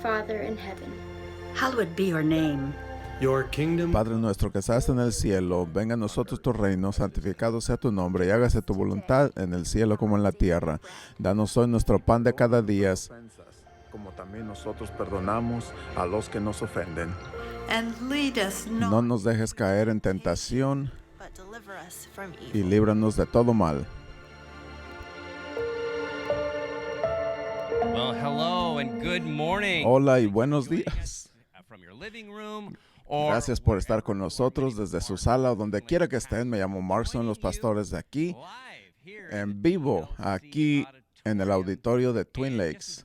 Father in heaven. Hallowed be your name. Your kingdom. Padre nuestro que estás en el cielo, venga a nosotros tu reino, santificado sea tu nombre, y hágase tu voluntad en el cielo como en la tierra. Danos hoy nuestro pan de cada día, como también nosotros perdonamos a los que nos ofenden. And lead us No not, nos dejes caer en tentación but deliver us from y evil. líbranos de todo mal. Well, hello and good morning. Hola y buenos días. From your living room or Gracias por estar con nosotros desde su sala o donde quiera que estén. Me llamo Mark, son los pastores de aquí, live here en vivo, aquí en el auditorio de Twin Lakes.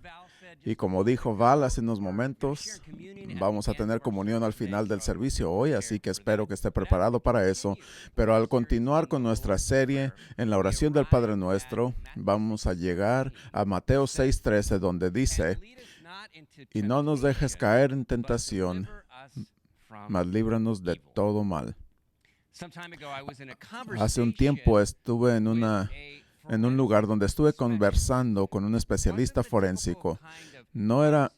Y como dijo Val hace unos momentos, vamos a tener comunión al final del servicio hoy, así que espero que esté preparado para eso. Pero al continuar con nuestra serie en la oración del Padre Nuestro, vamos a llegar a Mateo 6:13, donde dice: y no nos dejes caer en tentación, mas líbranos de todo mal. Hace un tiempo estuve en un lugar donde estuve conversando con un especialista forénsico. No era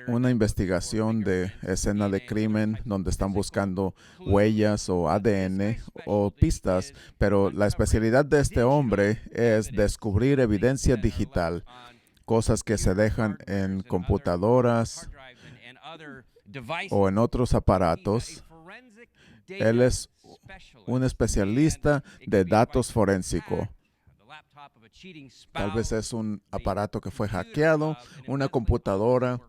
una investigación de escena de crimen donde están buscando huellas o ADN o pistas, pero la especialidad de este hombre es descubrir evidencia digital, cosas que se dejan en computadoras o en otros aparatos. Él es un especialista de datos forénsicos. Tal vez es un aparato que fue hackeado, una computadora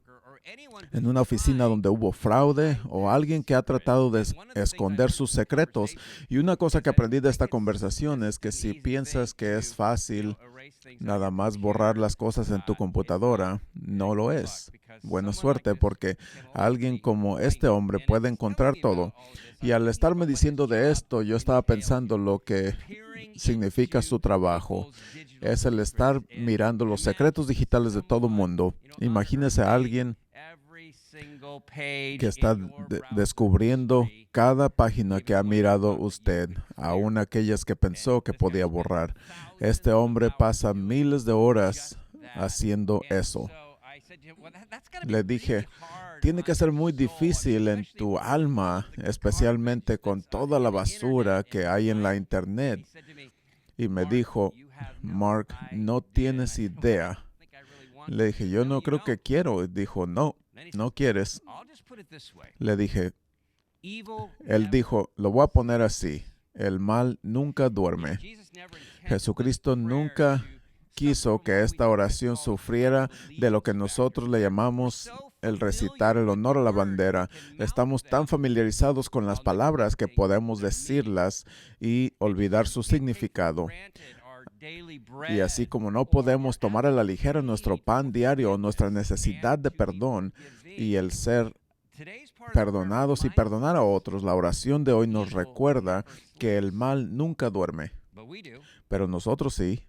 en una oficina donde hubo fraude o alguien que ha tratado de esconder sus secretos. Y una cosa que aprendí de esta conversación es que si piensas que es fácil nada más borrar las cosas en tu computadora, no lo es. Buena suerte, porque alguien como este hombre puede encontrar todo. Y al estarme diciendo de esto, yo estaba pensando lo que significa su trabajo. Es el estar mirando los secretos digitales de todo el mundo. Imagínese a alguien que está descubriendo cada página que ha mirado usted, aún aquellas que pensó que podía borrar. Este hombre pasa miles de horas haciendo eso. Le dije, tiene que ser muy difícil en tu alma, especialmente con toda la basura que hay en la internet. Y me dijo, Mark, no tienes idea. Le dije, yo no creo que quiero. Y dijo, no quieres. Le dije, él dijo, lo voy a poner así, el mal nunca duerme. Jesucristo nunca quiso que esta oración sufriera de lo que nosotros le llamamos el recitar el honor a la bandera. Estamos tan familiarizados con las palabras que podemos decirlas y olvidar su significado. Y así como no podemos tomar a la ligera nuestro pan diario o nuestra necesidad de perdón y el ser perdonados y perdonar a otros, la oración de hoy nos recuerda que el mal nunca duerme. Pero nosotros sí.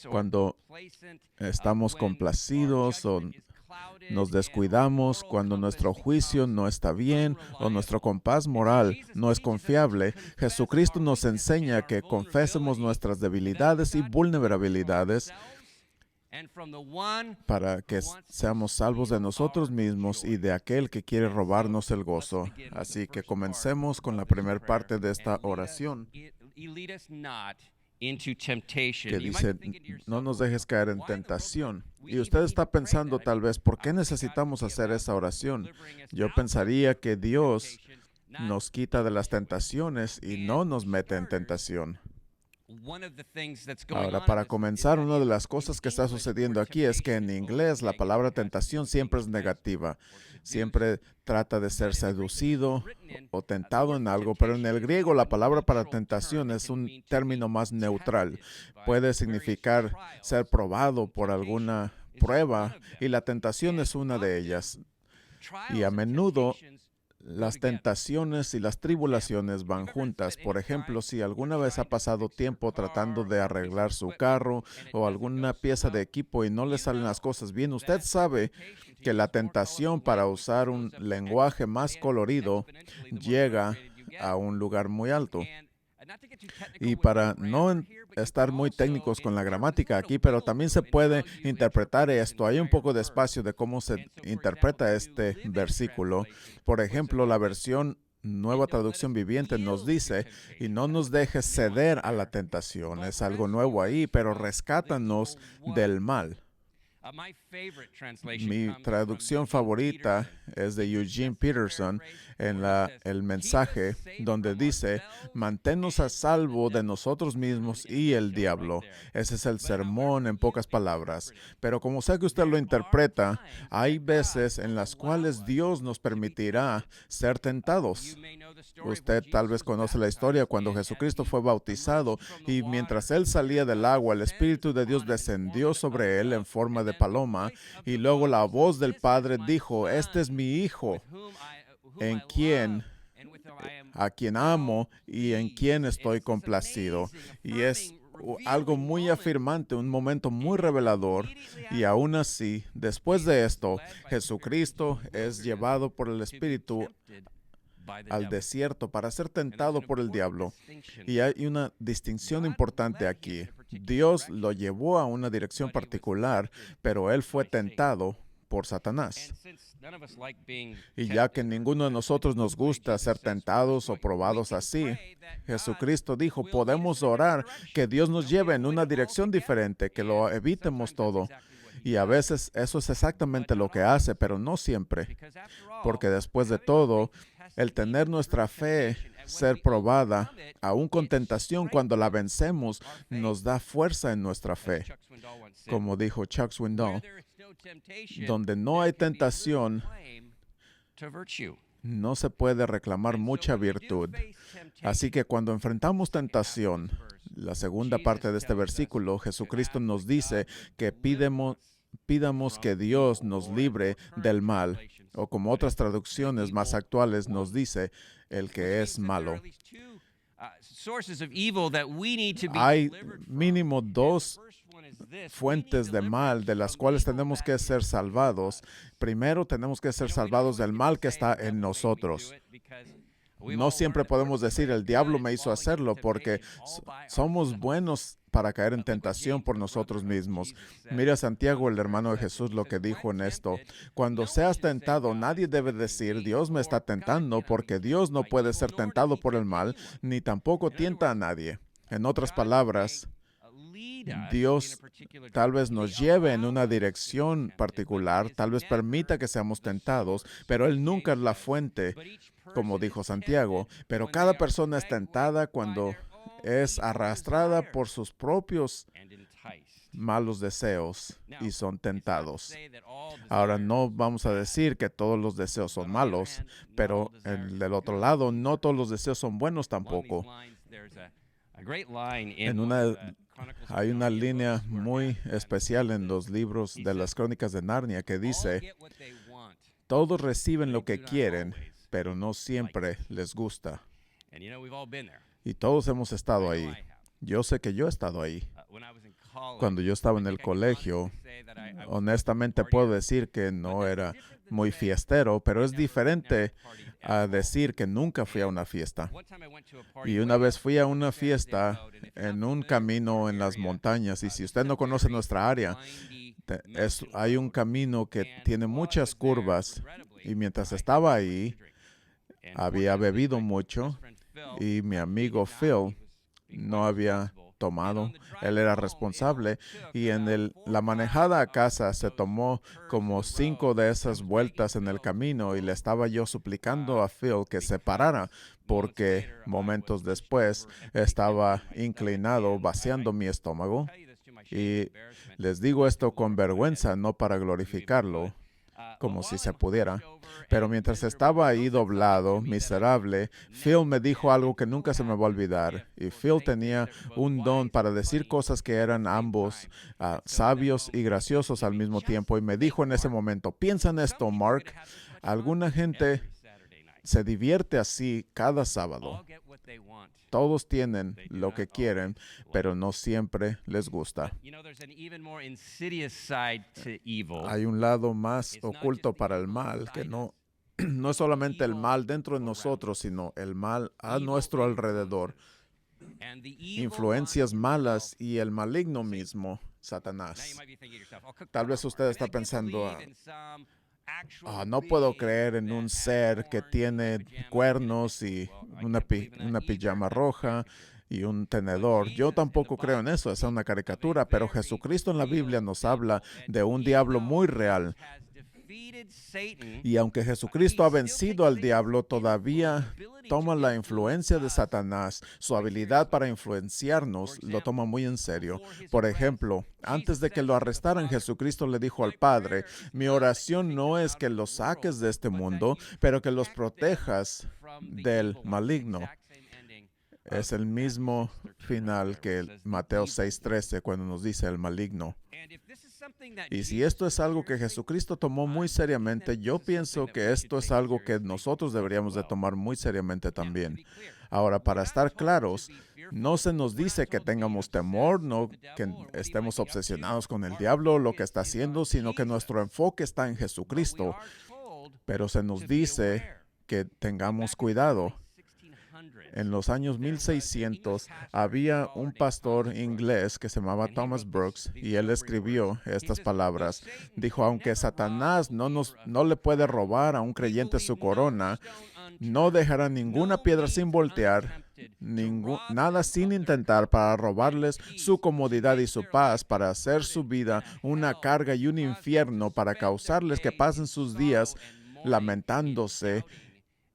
Cuando estamos complacidos o nos descuidamos, cuando nuestro juicio no está bien o nuestro compás moral no es confiable, Jesucristo nos enseña que confesemos nuestras debilidades y vulnerabilidades para que seamos salvos de nosotros mismos y de aquel que quiere robarnos el gozo. Así que comencemos con la primera parte de esta oración, que dice, no nos dejes caer en tentación. Y usted está pensando tal vez, ¿por qué necesitamos hacer esa oración? Yo pensaría que Dios nos quita de las tentaciones y no nos mete en tentación. Ahora, para comenzar, una de las cosas que está sucediendo aquí es que en inglés la palabra tentación siempre es negativa. Siempre trata de ser seducido o tentado en algo, pero en el griego la palabra para tentación es un término más neutral. Puede significar ser probado por alguna prueba y la tentación es una de ellas. Y a menudo las tentaciones y las tribulaciones van juntas. Por ejemplo, si alguna vez ha pasado tiempo tratando de arreglar su carro o alguna pieza de equipo y no le salen las cosas bien, usted sabe que la tentación para usar un lenguaje más colorido llega a un lugar muy alto. Y para no estar muy técnicos con la gramática aquí, pero también se puede interpretar esto. Hay un poco de espacio de cómo se interpreta este versículo. Por ejemplo, la versión Nueva Traducción Viviente nos dice, y no nos dejes ceder a la tentación. Es algo nuevo ahí, pero rescátanos del mal. Mi traducción favorita es de Eugene Peterson en el mensaje donde dice, manténnos a salvo de nosotros mismos y el diablo. Ese es el sermón en pocas palabras. Pero como sé que usted lo interpreta, hay veces en las cuales Dios nos permitirá ser tentados. Usted tal vez conoce la historia cuando Jesucristo fue bautizado y mientras él salía del agua, el Espíritu de Dios descendió sobre él en forma de paloma y luego la voz del Padre dijo, este es mi Hijo, a quien amo y en quien estoy complacido. Y es algo muy afirmante, un momento muy revelador. Y aún así, después de esto, Jesucristo es llevado por el Espíritu al desierto para ser tentado por el diablo. Y hay una distinción importante aquí. Dios lo llevó a una dirección particular, pero él fue tentado por Satanás. Y ya que ninguno de nosotros nos gusta ser tentados o probados así, Jesucristo dijo, podemos orar que Dios nos lleve en una dirección diferente, que lo evitemos todo. Y a veces eso es exactamente lo que hace, pero no siempre. Porque después de todo, el tener nuestra fe ser probada, aún con tentación, cuando la vencemos, nos da fuerza en nuestra fe. Como dijo Chuck Swindoll, donde no hay tentación, no se puede reclamar mucha virtud. Así que cuando enfrentamos tentación, la segunda parte de este versículo, Jesucristo nos dice que pidamos que Dios nos libre del mal, o como otras traducciones más actuales nos dice, el que es malo. Hay mínimo dos fuentes de mal de las cuales tenemos que ser salvados. Primero, tenemos que ser salvados del mal que está en nosotros. No siempre podemos decir, el diablo me hizo hacerlo, porque somos buenos para caer en tentación por nosotros mismos. Mira Santiago, el hermano de Jesús, lo que dijo en esto. Cuando seas tentado, nadie debe decir, Dios me está tentando, porque Dios no puede ser tentado por el mal, ni tampoco tienta a nadie. En otras palabras, Dios tal vez nos lleve en una dirección particular, tal vez permita que seamos tentados, pero Él nunca es la fuente, como dijo Santiago. Pero cada persona es tentada cuando es arrastrada por sus propios malos deseos y son tentados. Ahora, no vamos a decir que todos los deseos son malos, pero del otro lado, no todos los deseos son buenos tampoco. Hay una línea muy especial en los libros de las Crónicas de Narnia que dice, todos reciben lo que quieren, pero no siempre les gusta. Y todos hemos estado ahí. Yo sé que yo he estado ahí. Cuando yo estaba en el colegio, honestamente puedo decir que no era muy fiestero, pero es diferente a decir que nunca fui a una fiesta. Y una vez fui a una fiesta en un camino en las montañas, y si usted no conoce nuestra área, hay un camino que tiene muchas curvas, y mientras estaba ahí, había bebido mucho, y mi amigo Phil no había tomado. Él era responsable y en la manejada a casa se tomó como 5 de esas vueltas en el camino y le estaba yo suplicando a Phil que se parara porque momentos después estaba inclinado vaciando mi estómago. Y les digo esto con vergüenza, no para glorificarlo, como si se pudiera. Pero mientras estaba ahí doblado, miserable, Phil me dijo algo que nunca se me va a olvidar. Y Phil tenía un don para decir cosas que eran ambos sabios y graciosos al mismo tiempo. Y me dijo en ese momento, piensa en esto, Mark. Alguna gente se divierte así cada sábado. Todos tienen lo que quieren, pero no siempre les gusta. Hay un lado más oculto para el mal, que no es solamente el mal dentro de nosotros, sino el mal a nuestro alrededor. and the evil influencias one malas himself. y el maligno mismo, Now you Satanás. might be thinking to yourself, "Oh, Tal vez usted está pensando, no puedo creer en un ser que tiene cuernos y una pijama roja y un tenedor. Yo tampoco creo en eso, es una caricatura, pero Jesucristo en la Biblia nos habla de un diablo muy real. Y aunque Jesucristo ha vencido al diablo, todavía toma la influencia de Satanás, su habilidad para influenciarnos, lo toma muy en serio. Por ejemplo, antes de que lo arrestaran, Jesucristo le dijo al Padre, mi oración no es que los saques de este mundo, pero que los protejas del maligno. Es el mismo final que Mateo 6:13 cuando nos dice el maligno. Y si esto es algo que Jesucristo tomó muy seriamente, yo pienso que esto es algo que nosotros deberíamos de tomar muy seriamente también. Ahora, para estar claros, no se nos dice que tengamos temor, no que estemos obsesionados con el diablo, lo que está haciendo, sino que nuestro enfoque está en Jesucristo. Pero se nos dice que tengamos cuidado. En los años 1600 había un pastor inglés que se llamaba Thomas Brooks y él escribió estas palabras. Dijo, aunque Satanás no le puede robar a un creyente su corona, no dejará ninguna piedra sin voltear, nada sin intentar para robarles su comodidad y su paz, para hacer su vida una carga y un infierno, para causarles que pasen sus días lamentándose,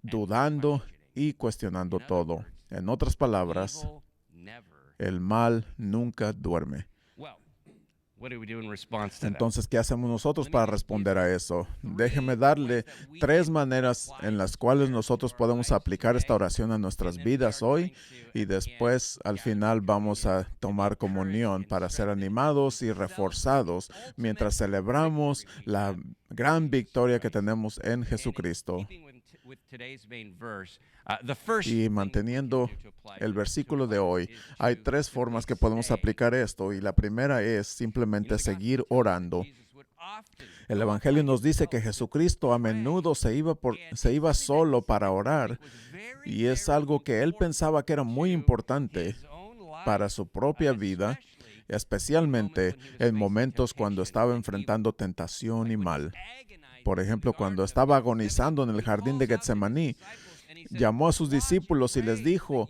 dudando y cuestionando todo. En otras palabras, el mal nunca duerme. Entonces, ¿qué hacemos nosotros para responder a eso? Déjeme darle 3 maneras en las cuales nosotros podemos aplicar esta oración a nuestras vidas hoy y después, al final, vamos a tomar comunión para ser animados y reforzados mientras celebramos la gran victoria que tenemos en Jesucristo. Y manteniendo el versículo de hoy, hay 3 formas que podemos aplicar esto, y la primera es simplemente seguir orando. El Evangelio nos dice que Jesucristo a menudo se iba solo para orar, y es algo que él pensaba que era muy importante para su propia vida, especialmente en momentos cuando estaba enfrentando tentación y mal. Por ejemplo, cuando estaba agonizando en el jardín de Getsemaní, llamó a sus discípulos y les dijo,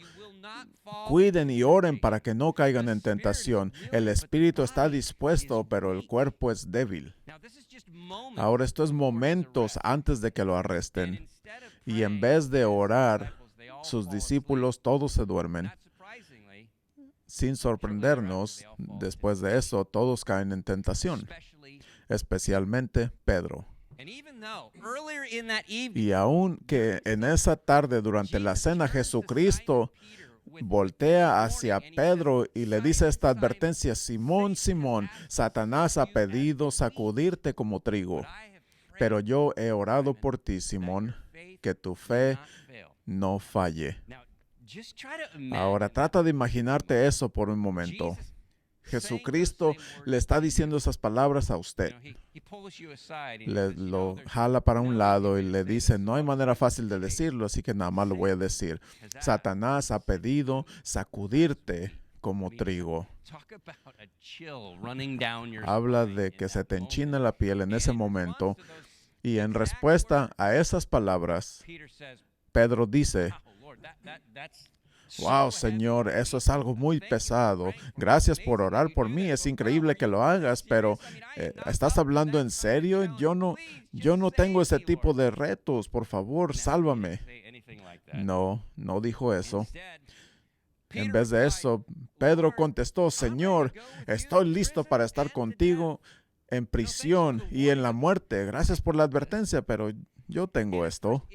cuiden y oren para que no caigan en tentación. El espíritu está dispuesto, pero el cuerpo es débil. Ahora, esto es momentos antes de que lo arresten. Y en vez de orar, sus discípulos todos se duermen. Sin sorprendernos, después de eso, todos caen en tentación, especialmente Pedro. Y aun que en esa tarde durante la cena Jesucristo voltea hacia Pedro y le dice esta advertencia, Simón, Simón, Satanás ha pedido sacudirte como trigo, pero yo he orado por ti, Simón, que tu fe no falle. Ahora trata de imaginarte eso por un momento. Jesucristo le está diciendo esas palabras a usted. Lo jala para un lado y le dice, no hay manera fácil de decirlo, así que nada más lo voy a decir. Satanás ha pedido sacudirte como trigo. Habla de que se te enchina la piel en ese momento. Y en respuesta a esas palabras, Pedro dice, wow, Señor, eso es algo muy pesado. Gracias por orar por mí. Es increíble que lo hagas, pero ¿estás hablando en serio? Yo no tengo ese tipo de retos. Por favor, sálvame. No dijo eso. En vez de eso, Pedro contestó, Señor, estoy listo para estar contigo en prisión y en la muerte. Gracias por la advertencia, pero yo tengo esto.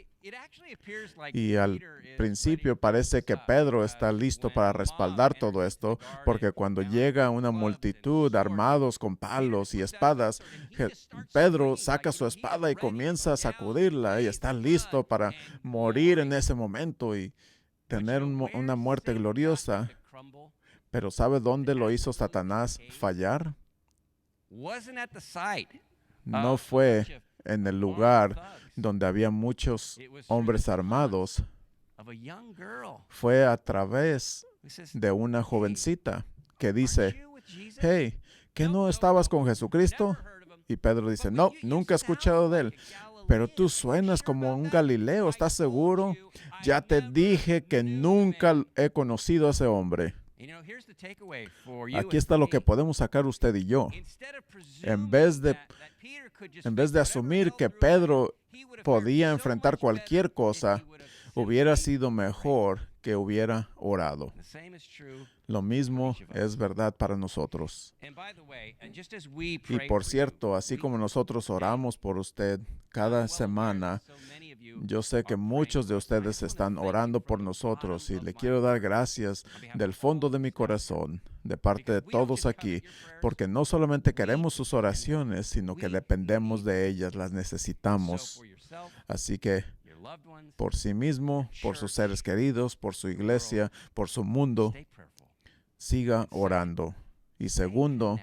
Y al principio parece que Pedro está listo para respaldar todo esto, porque cuando llega una multitud armados con palos y espadas, Pedro saca su espada y comienza a sacudirla y está listo para morir en ese momento y tener una muerte gloriosa. Pero ¿sabe dónde lo hizo Satanás fallar? No fue en el lugar donde había muchos hombres armados. Fue a través de una jovencita que dice, hey, ¿qué no estabas con Jesucristo? Y Pedro dice, no, nunca he escuchado de él. Pero tú suenas como un Galileo, ¿estás seguro? Ya te dije que nunca he conocido a ese hombre. Aquí está lo que podemos sacar usted y yo. En vez de asumir que Pedro podía enfrentar cualquier cosa, hubiera sido mejor que hubiera orado. Lo mismo es verdad para nosotros. Y por cierto, así como nosotros oramos por usted cada semana, yo sé que muchos de ustedes están orando por nosotros y le quiero dar gracias del fondo de mi corazón, de parte de todos aquí, porque no solamente queremos sus oraciones, sino que dependemos de ellas, las necesitamos. Así que por sí mismo, por sus seres queridos, por su iglesia, por su mundo, siga orando. Y segundo,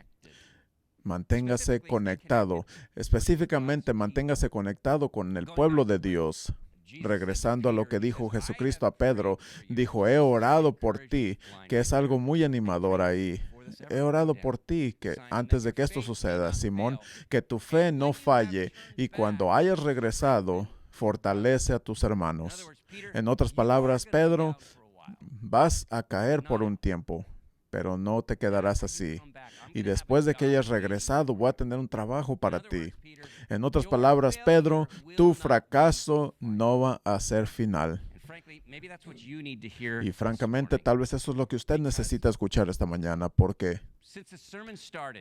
manténgase conectado. Específicamente, manténgase conectado con el pueblo de Dios. Regresando a lo que dijo Jesucristo a Pedro, dijo, he orado por ti, que es algo muy animador ahí. He orado por ti, que antes de que esto suceda, Simón, que tu fe no falle, y cuando hayas regresado, fortalece a tus hermanos. En otras palabras, Pedro, vas a caer por un tiempo, pero no te quedarás así. Y después de que hayas regresado, voy a tener un trabajo para ti. En otras palabras, Pedro, tu fracaso no va a ser final. Y francamente, tal vez eso es lo que usted necesita escuchar esta mañana, porque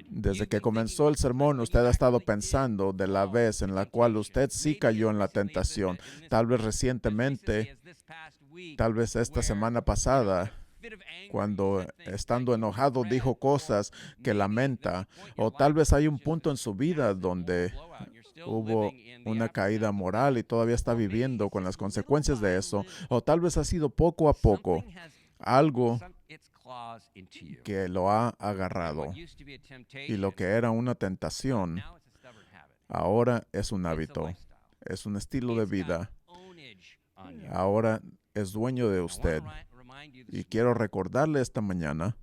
desde que comenzó el sermón, usted ha estado pensando de la vez en la cual usted sí cayó en la tentación. Tal vez recientemente, tal vez esta semana pasada, cuando estando enojado dijo cosas que lamenta, o tal vez hay un punto en su vida donde hubo una caída moral y todavía está viviendo con las consecuencias de eso, o tal vez ha sido poco a poco algo que lo ha agarrado, y lo que era una tentación ahora es un hábito, es un estilo de vida, ahora es dueño de usted. Y quiero recordarle esta mañana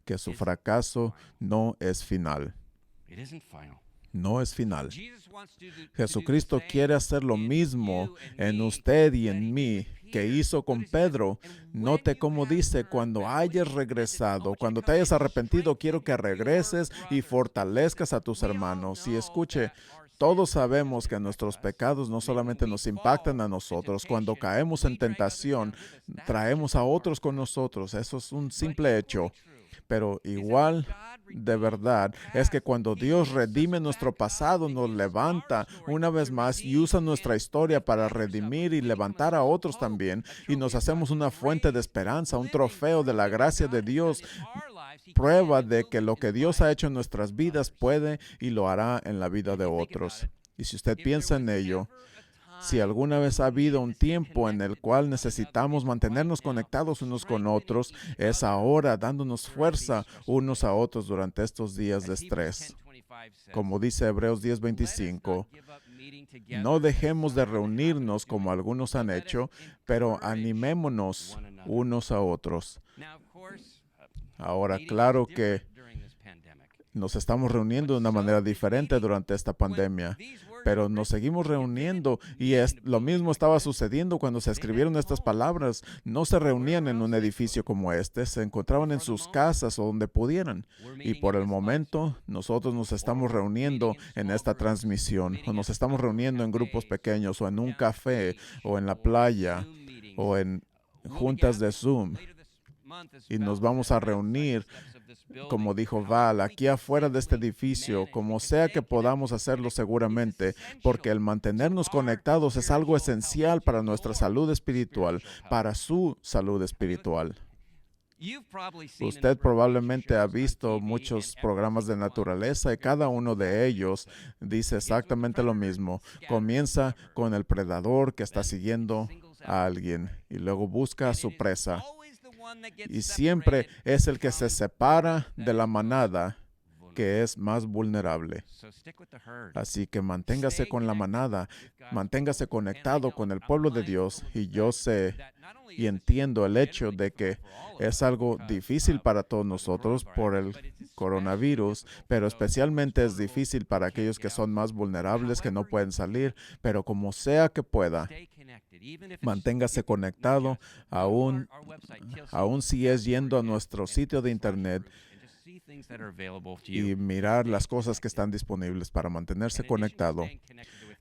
que su fracaso no es final. No es final. Jesucristo quiere hacer lo mismo en usted y en mí que hizo con Pedro. Note cómo dice, cuando hayas regresado, cuando te hayas arrepentido, quiero que regreses y fortalezcas a tus hermanos. Y escuche, todos sabemos que nuestros pecados no solamente nos impactan a nosotros. Cuando caemos en tentación, traemos a otros con nosotros. Eso es un simple hecho. Pero igual de verdad es que cuando Dios redime nuestro pasado, nos levanta una vez más y usa nuestra historia para redimir y levantar a otros también, y nos hacemos una fuente de esperanza, un trofeo de la gracia de Dios, prueba de que lo que Dios ha hecho en nuestras vidas puede y lo hará en la vida de otros. Y si usted piensa en ello, si alguna vez ha habido un tiempo en el cual necesitamos mantenernos conectados unos con otros, es ahora, dándonos fuerza unos a otros durante estos días de estrés. Como dice Hebreos 10:25, no dejemos de reunirnos como algunos han hecho, pero animémonos unos a otros. Ahora, claro que nos estamos reuniendo de una manera diferente durante esta pandemia, pero nos seguimos reuniendo, y lo mismo estaba sucediendo cuando se escribieron estas palabras. No se reunían en un edificio como este, se encontraban en sus casas o donde pudieran. Y por el momento, nosotros nos estamos reuniendo en esta transmisión, o nos estamos reuniendo en grupos pequeños, o en un café, o en la playa, o en juntas de Zoom. Y nos vamos a reunir, como dijo Val, aquí afuera de este edificio, como sea que podamos hacerlo seguramente, porque el mantenernos conectados es algo esencial para nuestra salud espiritual, para su salud espiritual. Usted probablemente ha visto muchos programas de naturaleza y cada uno de ellos dice exactamente lo mismo. Comienza con el predador que está siguiendo a alguien y luego busca a su presa. Y siempre es el que se separa de la manada que es más vulnerable. So stick with the herd. Así que manténgase con la manada, manténgase conectado con el pueblo de Dios. Y yo sé y entiendo el hecho de que es algo difícil para todos nosotros por el coronavirus, pero especialmente es difícil para aquellos que son más vulnerables, que no pueden salir, pero como sea que pueda, manténgase conectado, aún si es yendo a nuestro sitio de internet y mirar las cosas que están disponibles para mantenerse conectado.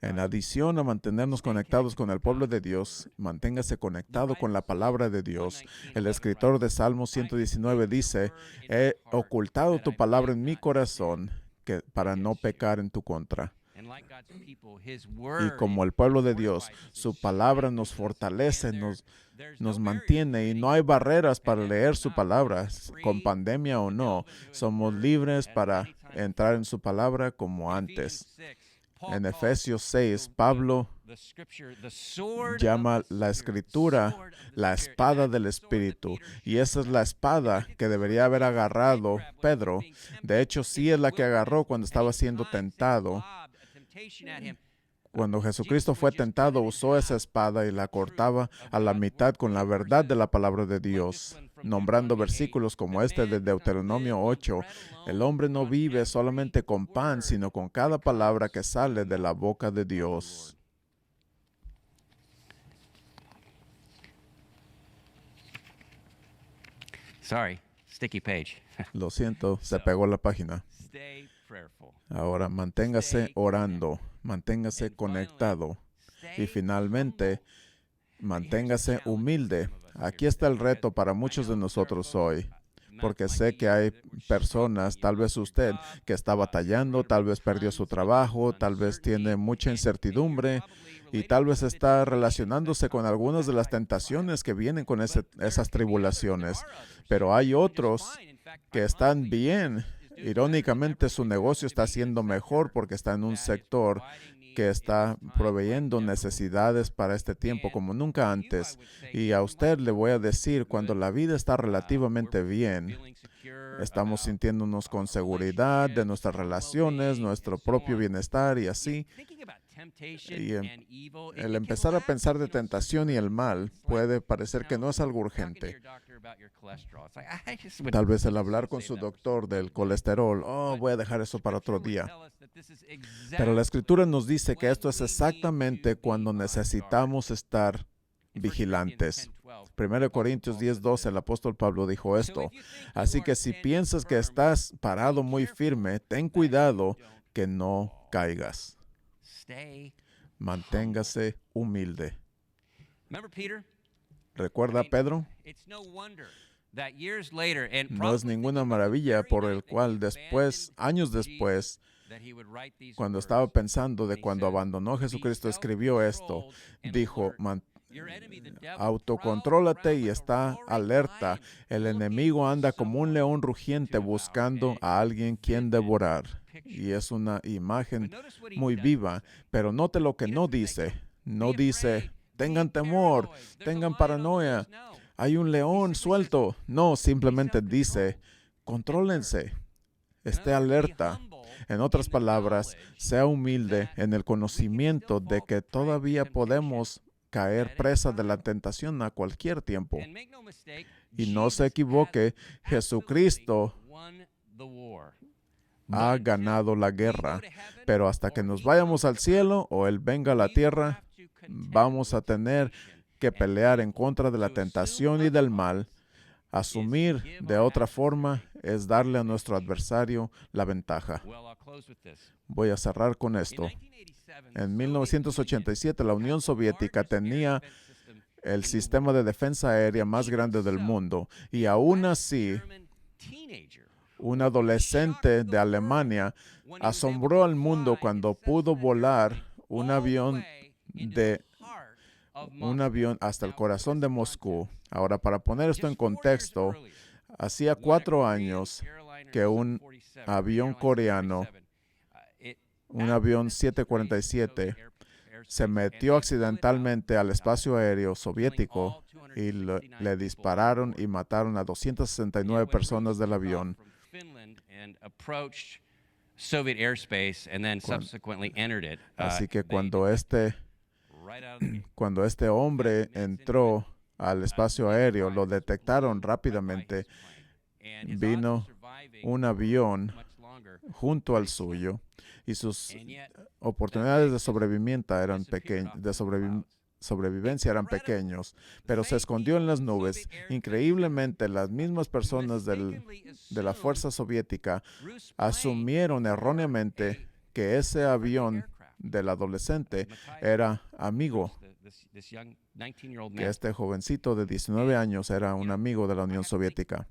En adición a mantenernos conectados con el pueblo de Dios, manténgase conectado con la palabra de Dios. El escritor de Salmo 119 dice, he ocultado tu palabra en mi corazón para no pecar en tu contra. Y como el pueblo de Dios, su palabra nos fortalece, nos mantiene y no hay barreras para leer su palabra, con pandemia o no. Somos libres para entrar en su palabra como antes. En Efesios 6, Pablo llama la escritura la espada del Espíritu. Y esa es la espada que debería haber agarrado Pedro. De hecho, sí es la que agarró cuando estaba siendo tentado. Cuando Jesucristo fue tentado, usó esa espada y la cortaba a la mitad con la verdad de la palabra de Dios, nombrando versículos como este de Deuteronomio 8. El hombre no vive solamente con pan, sino con cada palabra que sale de la boca de Dios. Sorry, sticky page. Lo siento, se pegó la página. Stay prayerful. Ahora, manténgase orando, manténgase conectado y finalmente, manténgase humilde. Aquí está el reto para muchos de nosotros hoy, porque sé que hay personas, tal vez usted, que está batallando, tal vez perdió su trabajo, tal vez tiene mucha incertidumbre y tal vez está relacionándose con algunas de las tentaciones que vienen con esas tribulaciones. Pero hay otros que están bien. Irónicamente, su negocio está siendo mejor porque está en un sector que está proveyendo necesidades para este tiempo como nunca antes. Y a usted le voy a decir, cuando la vida está relativamente bien, estamos sintiéndonos con seguridad de nuestras relaciones, nuestro propio bienestar y así. Y el empezar a pensar de tentación y el mal puede parecer que no es algo urgente. Tal vez el hablar con su doctor del colesterol, voy a dejar eso para otro día. Pero la Escritura nos dice que esto es exactamente cuando necesitamos estar vigilantes. 1 Corintios 10:12, el apóstol Pablo dijo esto. Así que si piensas que estás parado muy firme, ten cuidado que no caigas. Manténgase humilde. ¿Recuerda a Pedro? No es ninguna maravilla por el cual después, años después, cuando estaba pensando de cuando abandonó a Jesucristo, escribió esto. Dijo, autocontrólate y está alerta. El enemigo anda como un león rugiente buscando a alguien quien devorar. Y es una imagen muy viva, pero note lo que no dice. No dice, tengan temor, tengan paranoia, hay un león suelto. No, simplemente dice, contrólense, esté alerta. En otras palabras, sea humilde en el conocimiento de que todavía podemos caer presa de la tentación a cualquier tiempo. Y no se equivoque, Jesucristo ha ganado la guerra, pero hasta que nos vayamos al cielo o Él venga a la tierra, vamos a tener que pelear en contra de la tentación y del mal. Asumir de otra forma es darle a nuestro adversario la ventaja. Voy a cerrar con esto. En 1987, la Unión Soviética tenía el sistema de defensa aérea más grande del mundo y aún así, un adolescente de Alemania asombró al mundo cuando pudo volar un avión hasta el corazón de Moscú. Ahora, para poner esto en contexto, hacía 4 años que un avión coreano, un avión 747, se metió accidentalmente al espacio aéreo soviético y le dispararon y mataron a 269 personas del avión. Finland and approached Soviet airspace and then subsequently entered it. Así que they cuando detected right out of the gate. cuando este hombre entró al espacio aéreo, lo detectaron rápidamente. And his Vino odds of surviving un avión much longer. junto al suyo y sus And yet, oportunidades de sobrevivimiento eran sobrevivencia eran pequeños, pero se escondió en las nubes. Increíblemente, las mismas personas de la fuerza soviética asumieron erróneamente que ese avión del adolescente era amigo, this young 19-year-old que man. este jovencito de 19 años era un amigo de la Unión Soviética.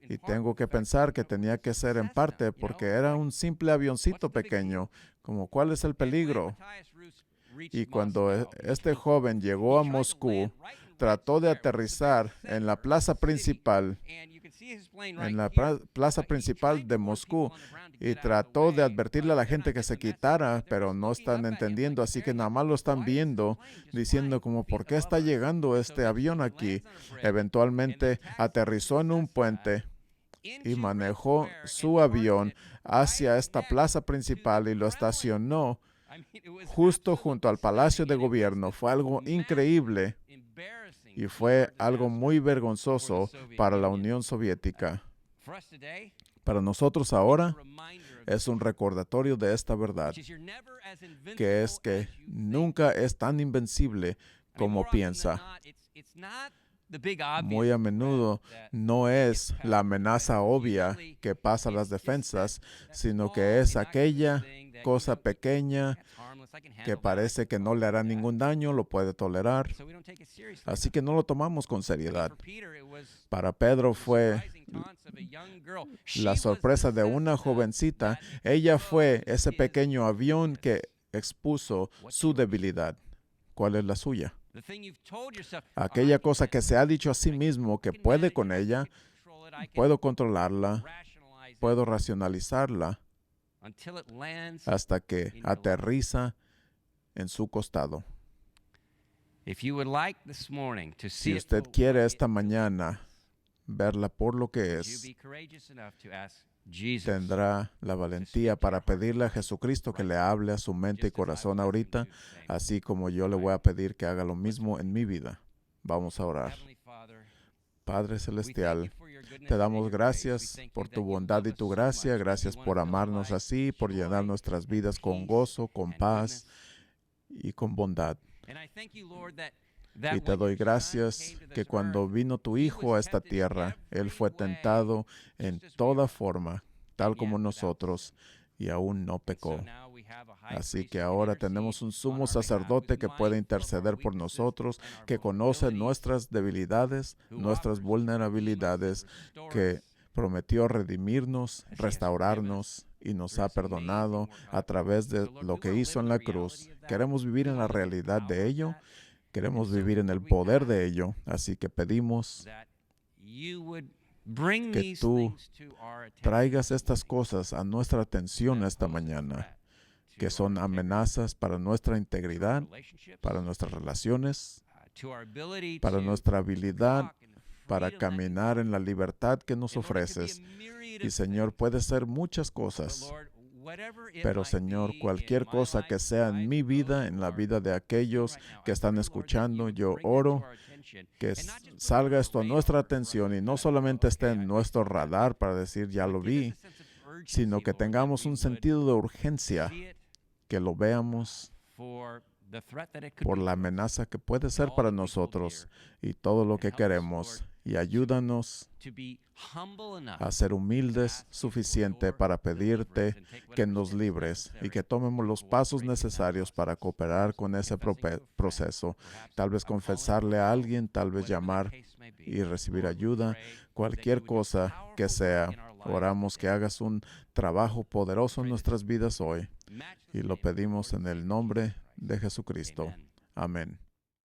Y tengo que pensar que tenía que ser en parte porque era un simple avioncito pequeño, como ¿cuál es el peligro? Y cuando este joven llegó a Moscú, trató de aterrizar en la plaza principal, plaza principal de Moscú, y trató de advertirle a la gente que se quitara, pero no están entendiendo, así que nada más lo están viendo, diciendo como, ¿por qué está llegando este avión aquí? Eventualmente aterrizó en un puente y manejó su avión hacia esta plaza principal y lo estacionó justo junto al Palacio de Gobierno. Fue algo increíble y fue algo muy vergonzoso para la Unión Soviética. Para nosotros ahora es un recordatorio de esta verdad, que es que nunca es tan invencible como piensa. Muy a menudo no es la amenaza obvia que pasa a las defensas, sino que es aquella cosa pequeña que parece que no le hará ningún daño, lo puede tolerar. Así que no lo tomamos con seriedad. Para Pedro fue la sorpresa de una jovencita. Ella fue ese pequeño avión que expuso su debilidad. ¿Cuál es la suya? Aquella cosa que se ha dicho a sí mismo que puede con ella, puedo controlarla, puedo racionalizarla hasta que aterriza en su costado. Si usted quiere esta mañana verla por lo que es, tendrá la valentía para pedirle a Jesucristo que le hable a su mente y corazón ahorita, así como yo le voy a pedir que haga lo mismo en mi vida. Vamos a orar. Padre Celestial, te damos gracias por tu bondad y tu gracia. Gracias por amarnos así, por llenar nuestras vidas con gozo, con paz y con bondad. Y te doy gracias que cuando vino tu Hijo a esta tierra, Él fue tentado en toda forma, tal como nosotros, y aún no pecó. Así que ahora tenemos un sumo sacerdote que puede interceder por nosotros, que conoce nuestras debilidades, nuestras vulnerabilidades, que prometió redimirnos, restaurarnos y nos ha perdonado a través de lo que hizo en la cruz. Queremos vivir en la realidad de ello. Queremos vivir en el poder de ello, así que pedimos que tú traigas estas cosas a nuestra atención esta mañana, que son amenazas para nuestra integridad, para nuestras relaciones, para nuestra habilidad para caminar en la libertad que nos ofreces. Y Señor, puede ser muchas cosas. Pero Señor, cualquier cosa que sea en mi vida, en la vida de aquellos que están escuchando, yo oro que salga esto a nuestra atención y no solamente esté en nuestro radar para decir ya lo vi, sino que tengamos un sentido de urgencia, que lo veamos por la amenaza que puede ser para nosotros y todo lo que queremos. Y ayúdanos a ser humildes suficiente para pedirte que nos libres y que tomemos los pasos necesarios para cooperar con ese proceso. Tal vez confesarle a alguien, tal vez llamar y recibir ayuda, cualquier cosa que sea. Oramos que hagas un trabajo poderoso en nuestras vidas hoy y lo pedimos en el nombre de Jesucristo. Amén.